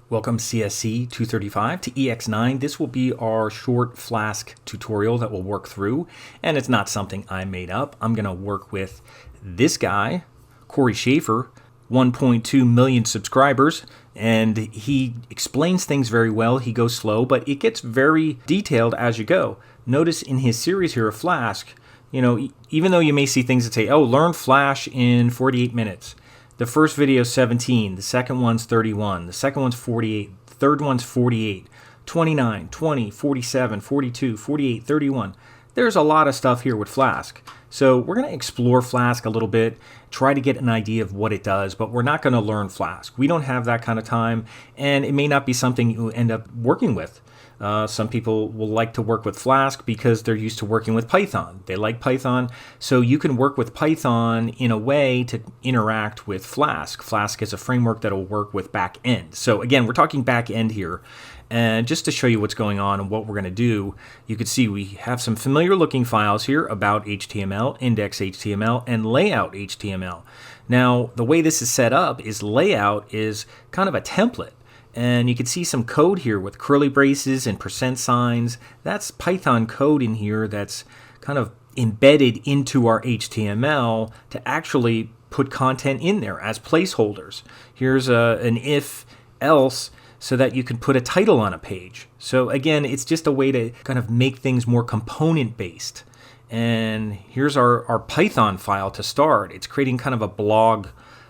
Welcome CSC 235 to ex9. This will be our short Flask tutorial that we'll work through, and it's not something I made up. I'm going to work with this guy, Corey Schafer, 1.2 million subscribers, and he explains things very well. He goes slow, but it gets very detailed as you go. Notice in his series here of Flask, even though you may see things that say, oh, learn Flash in 48 minutes. The first video is 17, the second one's 31, the second one's 48, the third one's 48, 29, 20, 47, 42, 48, 31. There's a lot of stuff here with Flask. So we're going to explore Flask a little bit, try to get an idea of what it does, but we're not going to learn Flask. We don't have that kind of time, and it may not be something you end up working with. Some people will like to work with Flask because they're used to working with Python. They like Python, so you can work with Python in a way to interact with Flask. Flask is a framework that will work with back-end. So again, we're talking back-end here. And just to show you what's going on and what we're going to do, you can see we have some familiar looking files here about HTML, index HTML, and layout HTML. Now, the way this is set up is layout is kind of a template. And you can see some code here with curly braces and percent signs. That's Python code in here that's kind of embedded into our HTML to actually put content in there as placeholders. Here's an if else so that you can put a title on a page. So again, it's just a way to kind of make things more component based. And here's our Python file to start. It's creating kind of a blog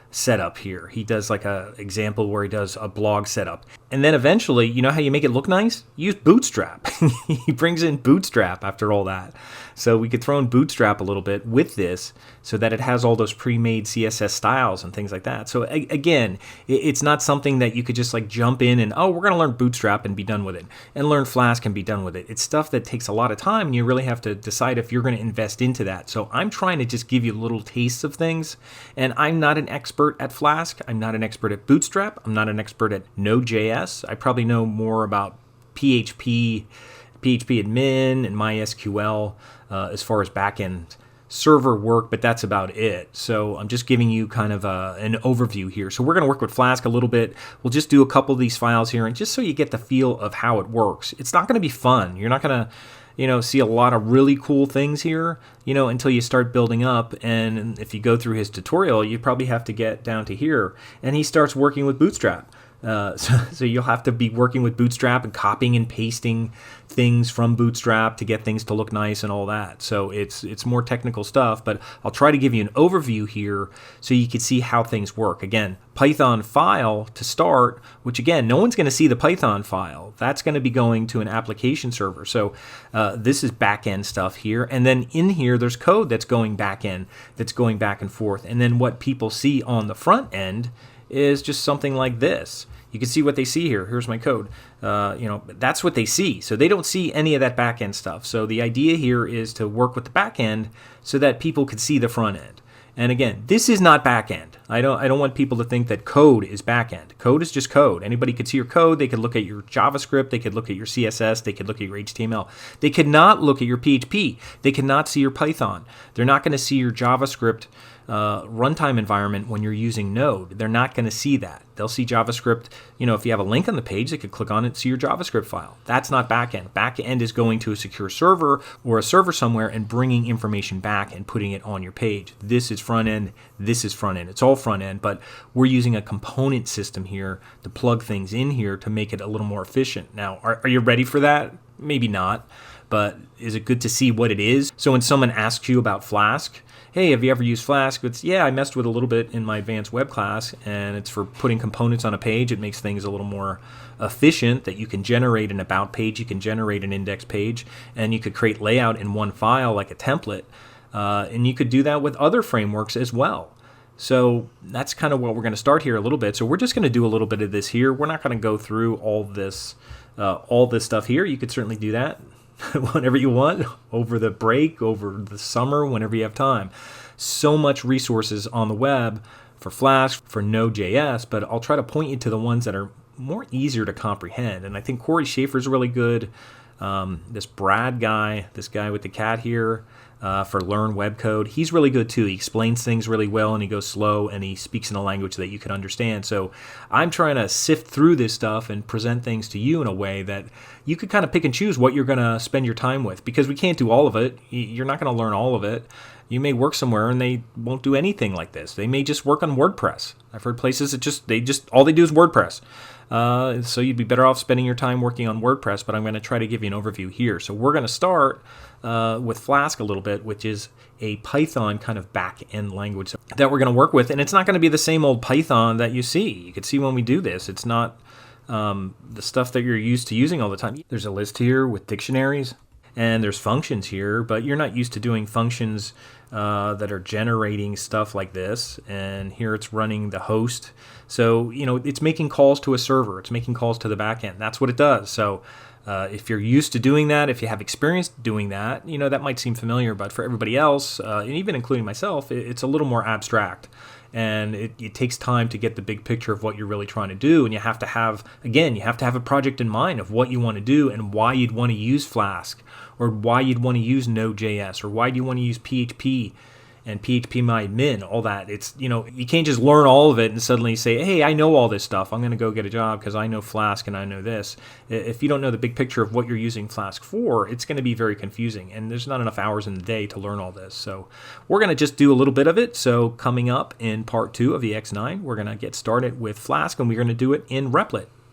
setup here. He does like a example where he does a blog setup. And then eventually, you know how you make it look nice? Use Bootstrap. He brings in Bootstrap after all that. So we could throw in Bootstrap a little bit with this so that it has all those pre-made CSS styles and things like that. So again, it's not something that you could just like jump in and, oh, we're going to learn Bootstrap and be done with it, and learn Flask and be done with it. It's stuff that takes a lot of time, and you really have to decide if you're going to invest into that. So I'm trying to just give you little tastes of things, and I'm not an expert at Flask. I'm not an expert at Bootstrap. I'm not an expert at Node.js. I probably know more about PHP admin, and MySQL as far as backend server work, but that's about it. So I'm just giving you kind of an overview here. So we're going to work with Flask a little bit. We'll just do a couple of these files here, and just so you get the feel of how it works. It's not going to be fun. You're not going to see a lot of really cool things here, until you start building up. And if you go through his tutorial, you probably have to get down to here, and he starts working with Bootstrap. So you'll have to be working with Bootstrap and copying and pasting things from Bootstrap to get things to look nice and all that. So it's more technical stuff, but I'll try to give you an overview here so you can see how things work. Again, Python file to start, which again, no one's going to see the Python file. That's going to be going to an application server. So this is back-end stuff here. And then in here, there's code that's going back-end, that's going back and forth. And then what people see on the front end is just something like this. You can see what they see here. Here's my code. That's what they see. So they don't see any of that back end stuff. So the idea here is to work with the back end so that people can see the front end. And again, this is not back end. I don't want people to think that code is back end. Code is just code. Anybody could see your code. They could look at your JavaScript. They could look at your CSS. They could look at your HTML. They could not look at your PHP. They cannot see your Python. They're not going to see your JavaScript runtime environment when you're using Node. They're not going to see that. They'll see JavaScript. If you have a link on the page, they could click on it and see your JavaScript file. That's not backend. Backend is going to a secure server or a server somewhere and bringing information back and putting it on your page. This is front end. This is front end. It's all front end, but we're using a component system here to plug things in here to make it a little more efficient. Now, are you ready for that? Maybe not, but is it good to see what it is? So when someone asks you about Flask, hey, have you ever used Flask? It's, yeah, I messed with it a little bit in my advanced web class, and it's for putting components on a page. It makes things a little more efficient, that you can generate an about page, you can generate an index page, and you could create layout in one file like a template. And you could do that with other frameworks as well. So that's kind of what we're going to start here a little bit. So we're just going to do a little bit of this here. We're not going to go through all this stuff here. You could certainly do that whenever you want, over the break, over the summer, whenever you have time. So much resources on the web for Flask, for Node.js, but I'll try to point you to the ones that are more easier to comprehend. And I think Corey Schafer is really good. This Brad guy, this guy with the cat here, for Learn Web Code. He's really good too. He explains things really well, and he goes slow, and he speaks in a language that you can understand. So I'm trying to sift through this stuff and present things to you in a way that you could kind of pick and choose what you're going to spend your time with, because we can't do all of it. You're not going to learn all of it. You may work somewhere and they won't do anything like this. They may just work on WordPress. I've heard places that all they do is WordPress. So you'd be better off spending your time working on WordPress, but I'm going to try to give you an overview here. So we're going to start with Flask a little bit, which is a Python kind of back-end language that we're going to work with. And it's not going to be the same old Python that you see. You can see when we do this, it's not the stuff that you're used to using all the time. There's a list here with dictionaries, and there's functions here, but you're not used to doing functions that are generating stuff like this. And here it's running the host. So, it's making calls to a server. It's making calls to the backend. That's what it does. So if you're used to doing that, if you have experience doing that, that might seem familiar. But for everybody else, and even including myself, it's a little more abstract. And it takes time to get the big picture of what you're really trying to do. And you have to have a project in mind of what you want to do and why you'd want to use Flask, or why you'd want to use Node.js, or why do you want to use PHP and PHP-MyAdmin, all that. It's, you can't just learn all of it and suddenly say, hey, I know all this stuff. I'm going to go get a job because I know Flask and I know this. If you don't know the big picture of what you're using Flask for, it's going to be very confusing. And there's not enough hours in the day to learn all this. So we're going to just do a little bit of it. So coming up in part 2 of the ex9, we're going to get started with Flask, and we're going to do it in Replit.